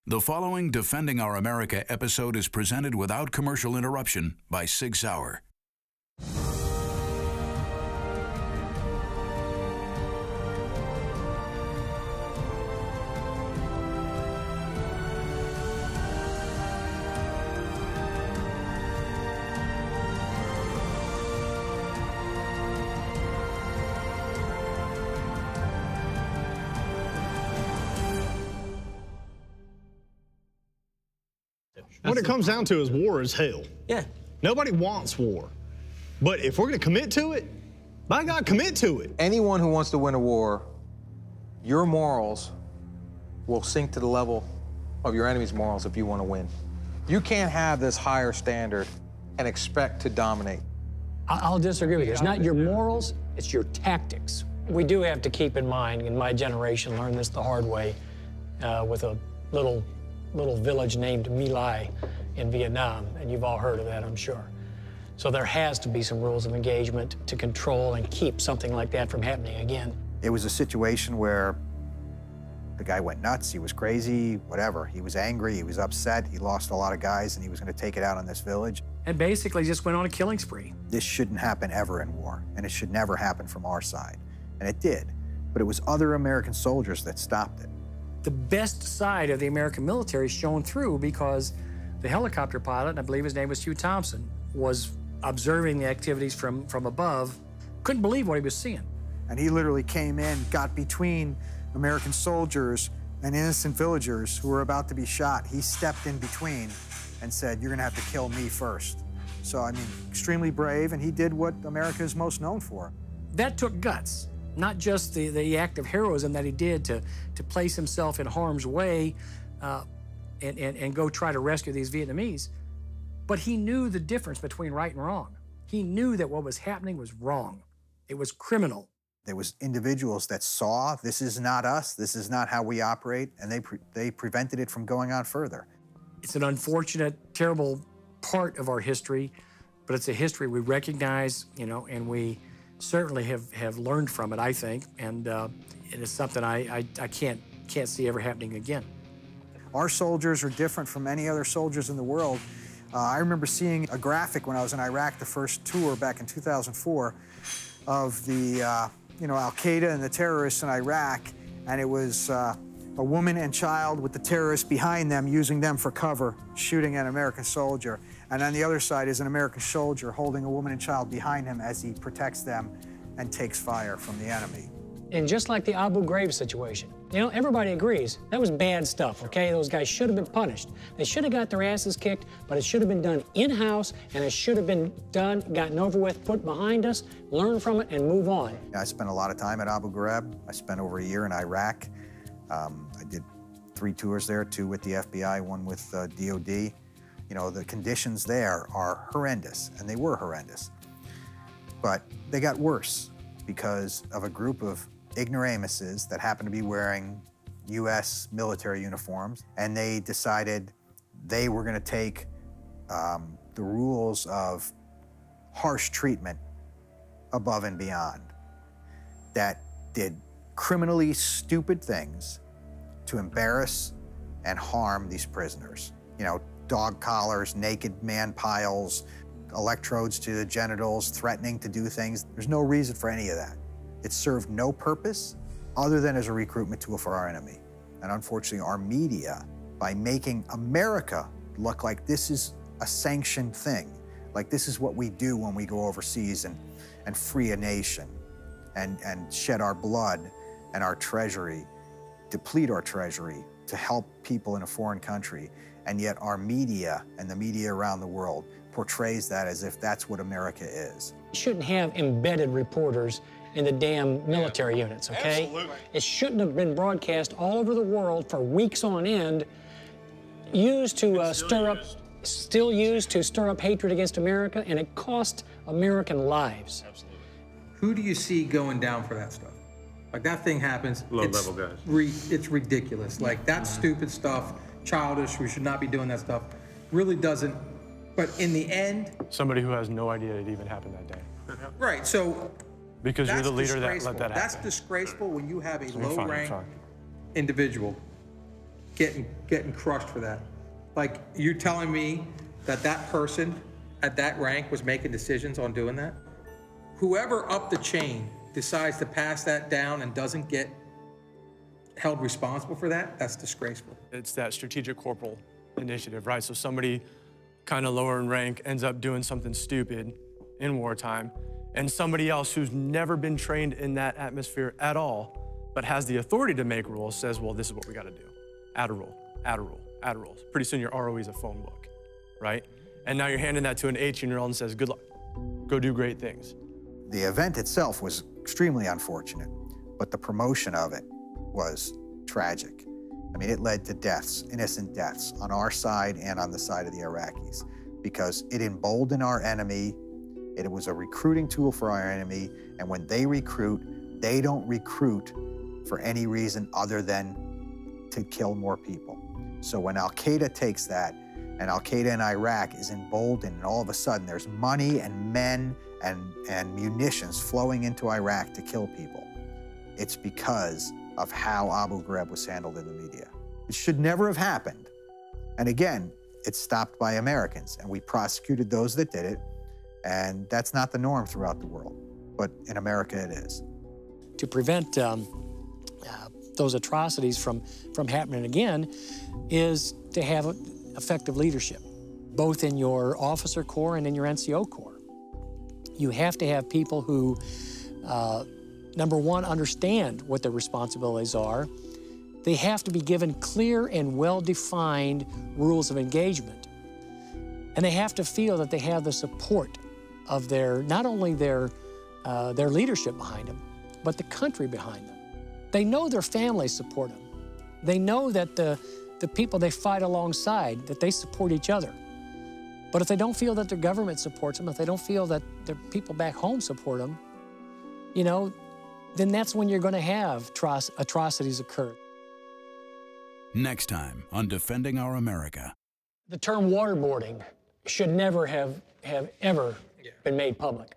The following Defending Our America episode is presented without commercial interruption by Sig Sauer. What it comes down to is war is hell. Yeah. Nobody wants war. But if we're going to commit to it, by God, commit to it. Anyone who wants to win a war, your morals will sink to the level of your enemy's morals if you want to win. You can't have this higher standard and expect to dominate. I'll disagree with you. It's not your morals, it's your tactics. We do have to keep in mind, and my generation learned this the hard way with a little village named My Lai in Vietnam, and you've all heard of that, I'm sure. So there has to be some rules of engagement to control and keep something like that from happening again. It was a situation where the guy went nuts, he was crazy, whatever. He was angry, he was upset, he lost a lot of guys, and he was going to take it out on this village. And basically just went on a killing spree. This shouldn't happen ever in war, and it should never happen from our side. And it did, but it was other American soldiers that stopped it. The best side of the American military shone through because the helicopter pilot, and I believe his name was Hugh Thompson, was observing the activities from above, couldn't believe what he was seeing. And he literally came in, got between American soldiers and innocent villagers who were about to be shot. He stepped in between and said, "You're gonna have to kill me first." So, I mean, extremely brave, and he did what America is most known for. That took guts. Not just the act of heroism that he did to place himself in harm's way and go try to rescue these Vietnamese, but he knew the difference between right and wrong. He knew that what was happening was wrong. It was criminal. There was individuals that saw, this is not us, this is not how we operate, and they prevented it from going on further. It's an unfortunate, terrible part of our history, but it's a history we recognize, you know, and we certainly have learned from it, I think, and it is something I can't see ever happening again. Our soldiers are different from any other soldiers in the world. I remember seeing a graphic when I was in Iraq, the first tour back in 2004, of the Al-Qaeda and the terrorists in Iraq, and it was a woman and child with the terrorists behind them, using them for cover, shooting an American soldier. And on the other side is an American soldier holding a woman and child behind him as he protects them and takes fire from the enemy. And just like the Abu Ghraib situation, you know, everybody agrees that was bad stuff, okay? Those guys should have been punished. They should have got their asses kicked, but it should have been done in-house, and it should have been done, gotten over with, put behind us, learn from it, and move on. I spent a lot of time at Abu Ghraib. I spent over a year in Iraq. I did 3 tours there, 2 with the FBI, 1 with DOD. You know, the conditions there are horrendous, and they were horrendous. But they got worse because of a group of ignoramuses that happened to be wearing U.S. military uniforms, and they decided they were going to take the rules of harsh treatment above and beyond, that did criminally stupid things to embarrass and harm these prisoners. You know, dog collars, naked man piles, electrodes to the genitals, threatening to do things. There's no reason for any of that. It served no purpose other than as a recruitment tool for our enemy. And unfortunately, our media, by making America look like this is a sanctioned thing, like this is what we do when we go overseas and free a nation and shed our blood and our treasury, deplete our treasury to help people in a foreign country. And yet our media and the media around the world portrays that as if that's what America is. You shouldn't have embedded reporters in the damn military units, okay? Absolutely. It shouldn't have been broadcast all over the world for weeks on end, still used to stir up hatred against America, and it cost American lives. Absolutely. Who do you see going down for that stuff? Like, that thing happens. Low-level guys. It's ridiculous. Like, that stupid stuff, childish, we should not be doing that stuff, really doesn't. But in the end... Somebody who has no idea it even happened that day. Right, so... Because you're the leader that let that happen. That's disgraceful when you have a low-ranked individual getting crushed for that. Like, you telling me that that person at that rank was making decisions on doing that? Whoever up the chain decides to pass that down and doesn't get held responsible for that, that's disgraceful. It's that strategic corporal initiative, right? So somebody kind of lower in rank ends up doing something stupid in wartime, and somebody else who's never been trained in that atmosphere at all, but has the authority to make rules, says, well, this is what we got to do. Add a rule, add a rule, add a rule. Pretty soon your ROE is a phone book, right? And now you're handing that to an 18-year-old and says, good luck, go do great things. The event itself was extremely unfortunate, but the promotion of it was tragic. I mean, it led to deaths, innocent deaths, on our side and on the side of the Iraqis, because it emboldened our enemy. It was a recruiting tool for our enemy, and when they recruit, they don't recruit for any reason other than to kill more people. So when Al-Qaeda takes that, and Al-Qaeda in Iraq is emboldened, and all of a sudden there's money and men and munitions flowing into Iraq to kill people, it's because of how Abu Ghraib was handled in the media. It should never have happened. And again, it's stopped by Americans, and we prosecuted those that did it, and that's not the norm throughout the world, but in America it is. To prevent those atrocities from happening again is to have effective leadership, both in your officer corps and in your NCO corps. You have to have people who, number one, understand what their responsibilities are. They have to be given clear and well-defined rules of engagement. And they have to feel that they have the support of not only their leadership behind them, but the country behind them. They know their families support them. They know that the people they fight alongside, that they support each other. But if they don't feel that their government supports them, if they don't feel that their people back home support them, you know, then that's when you're going to have atrocities occur. Next time on Defending Our America. The term waterboarding should never have ever been made public.